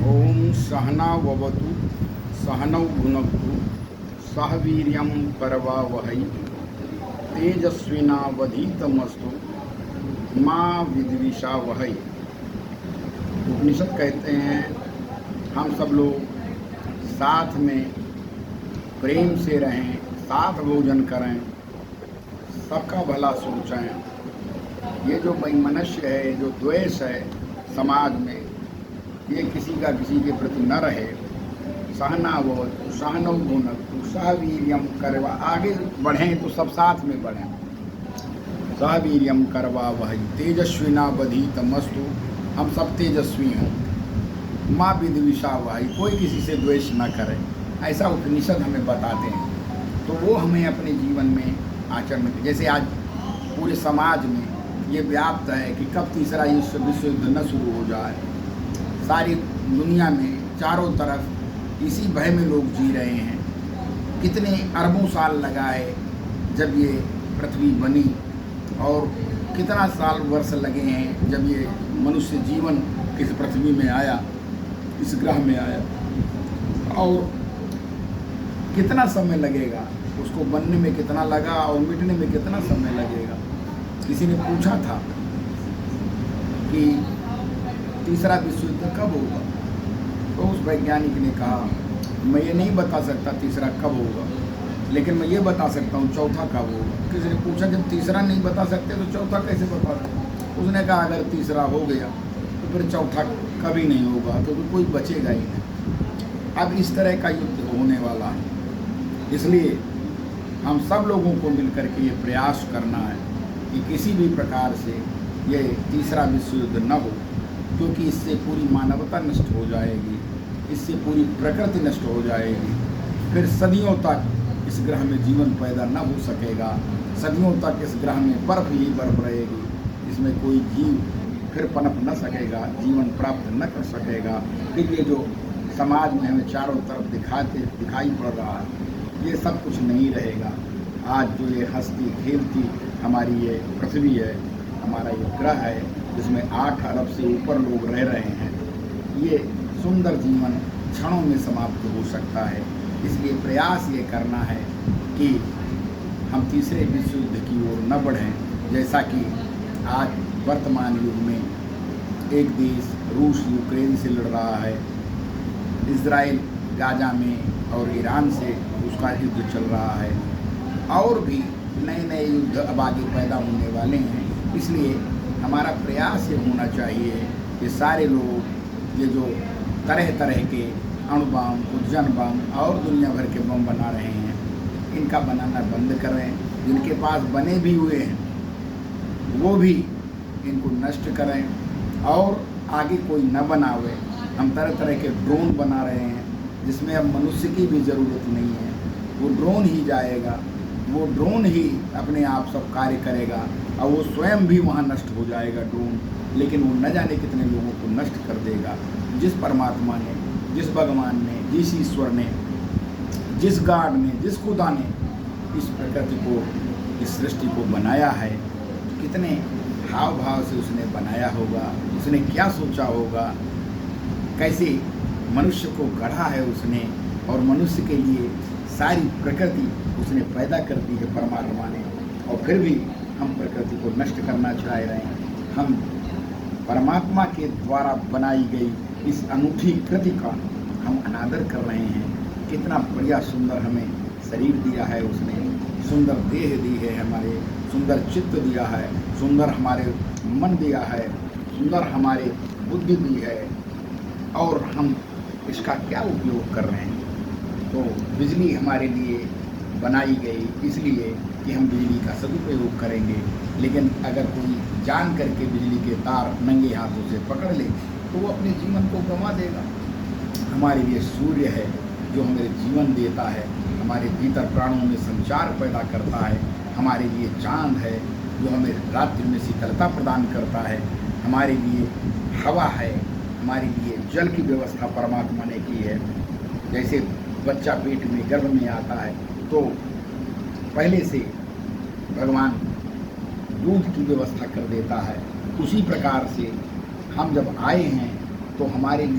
ओम सहनाववतु सहनौ भुनक्तु सह वीर्यं करवावहै तेजस्विनावधीतमस्तु माँ विद्विषावहै। उपनिषद कहते हैं हम सब लोग साथ में प्रेम से रहें, साथ भोजन करें, सबका भला सोचें। ये जो वैमनस्य है, जो द्वेष है समाज में, ये किसी का किसी के प्रति न रहे। सहनावतु सहनौ भुनक्तु सह वीर्यं करवा, आगे बढ़ें तो सब साथ में बढ़ें। सह वीर्यं करवावहै तेजस्विनावधीतमस्तु, हम सब तेजस्वी हों। माँ विद्विषावहै, कोई किसी से द्वेष न करे, ऐसा उपनिषद हमें बताते हैं। तो वो हमें अपने जीवन में आचरण में, जैसे आज पूरे समाज में ये व्याप्त है कि कब तीसरा विश्व युद्ध न शुरू हो जाए। सारी दुनिया में चारों तरफ इसी भय में लोग जी रहे हैं। कितने अरबों साल लगाए जब ये पृथ्वी बनी, और कितना साल वर्ष लगे हैं जब ये मनुष्य जीवन इस पृथ्वी में आया, इस ग्रह में आया, और कितना समय लगेगा उसको बनने में, कितना लगा और मिटने में कितना समय लगेगा। किसी ने पूछा था कि तीसरा विश्व युद्ध कब होगा, तो उस वैज्ञानिक ने कहा मैं ये नहीं बता सकता तीसरा कब होगा, लेकिन मैं ये बता सकता हूँ चौथा कब होगा। किसी ने पूछा जब तीसरा नहीं बता सकते तो चौथा कैसे बता सकते। उसने कहा अगर तीसरा हो गया तो फिर चौथा कभी नहीं होगा, तो कोई बचेगा ही नहीं। अब इस तरह का युद्ध होने वाला है, इसलिए हम सब लोगों को मिलकर के ये प्रयास करना है कि किसी भी प्रकार से ये तीसरा विश्व युद्ध न हो, क्योंकि इससे पूरी मानवता नष्ट हो जाएगी, इससे पूरी प्रकृति नष्ट हो जाएगी। फिर सदियों तक इस ग्रह में जीवन पैदा न हो सकेगा, सदियों तक इस ग्रह में बर्फ ही बर्फ रहेगी, इसमें कोई जीव फिर पनप न सकेगा, जीवन प्राप्त न कर सकेगा। फिर ये जो समाज में हमें चारों तरफ दिखाई पड़ रहा है, ये सब कुछ नहीं रहेगा। आज जो ये हंसती खेलती हमारी ये पृथ्वी है, हमारा ये ग्रह है, जिसमें 8 अरब से ऊपर लोग रह रहे हैं, ये सुंदर जीवन क्षणों में समाप्त हो सकता है। इसलिए प्रयास ये करना है कि हम तीसरे विश्व युद्ध की ओर न बढ़ें। जैसा कि आज वर्तमान युग में एक देश रूस यूक्रेन से लड़ रहा है, इजराइल गाजा में और ईरान से उसका युद्ध चल रहा है, और भी नए नए युद्ध अब आगे पैदा होने वाले हैं। इसलिए हमारा प्रयास ये होना चाहिए कि सारे लोग ये जो तरह तरह के अणु बम, उद्जन बम और दुनिया भर के बम बना रहे हैं, इनका बनाना बंद करें। जिनके पास बने भी हुए हैं वो भी इनको नष्ट करें, और आगे कोई न बनावे। हम तरह तरह के ड्रोन बना रहे हैं जिसमें अब मनुष्य की भी ज़रूरत नहीं है, वो ड्रोन ही जाएगा, वो ड्रोन ही अपने आप सब कार्य करेगा, और वो स्वयं भी वहाँ नष्ट हो जाएगा ड्रोन, लेकिन वो न जाने कितने लोगों को नष्ट कर देगा। जिस परमात्मा ने, जिस भगवान ने, जिस ईश्वर ने, जिस गॉड ने, जिस खुदा ने इस प्रकृति को, इस सृष्टि को बनाया है, कितने हाव भाव से उसने बनाया होगा, उसने क्या सोचा होगा, कैसे मनुष्य को गढ़ा है उसने, और मनुष्य के लिए सारी प्रकृति उसने पैदा कर दी है परमात्मा ने, और फिर भी हम प्रकृति को नष्ट करना चाह रहे हैं। हम परमात्मा के द्वारा बनाई गई इस अनूठी कृति का हम अनादर कर रहे हैं। कितना बढ़िया सुंदर हमें शरीर दिया है उसने, सुंदर देह दी है, हमारे सुंदर चित्त दिया है, सुंदर हमारे मन दिया है, सुंदर हमारे बुद्धि दी है, और हम इसका क्या उपयोग कर रहे हैं। तो बिजली हमारे लिए बनाई गई इसलिए कि हम बिजली का सदुपयोग करेंगे, लेकिन अगर कोई जान करके बिजली के तार नंगे हाथों से पकड़ ले तो वो अपने जीवन को गंवा देगा। हमारे लिए सूर्य है जो हमें जीवन देता है, हमारे भीतर प्राणों में संचार पैदा करता है। हमारे लिए चांद है जो हमें रात्रि में शीतलता प्रदान करता है। हमारे लिए हवा है, हमारे लिए जल की व्यवस्था परमात्मा ने की है। जैसे बच्चा पेट में गर्भ में आता है तो पहले से भगवान दूध की व्यवस्था कर देता है, उसी प्रकार से हम जब आए हैं तो हमारे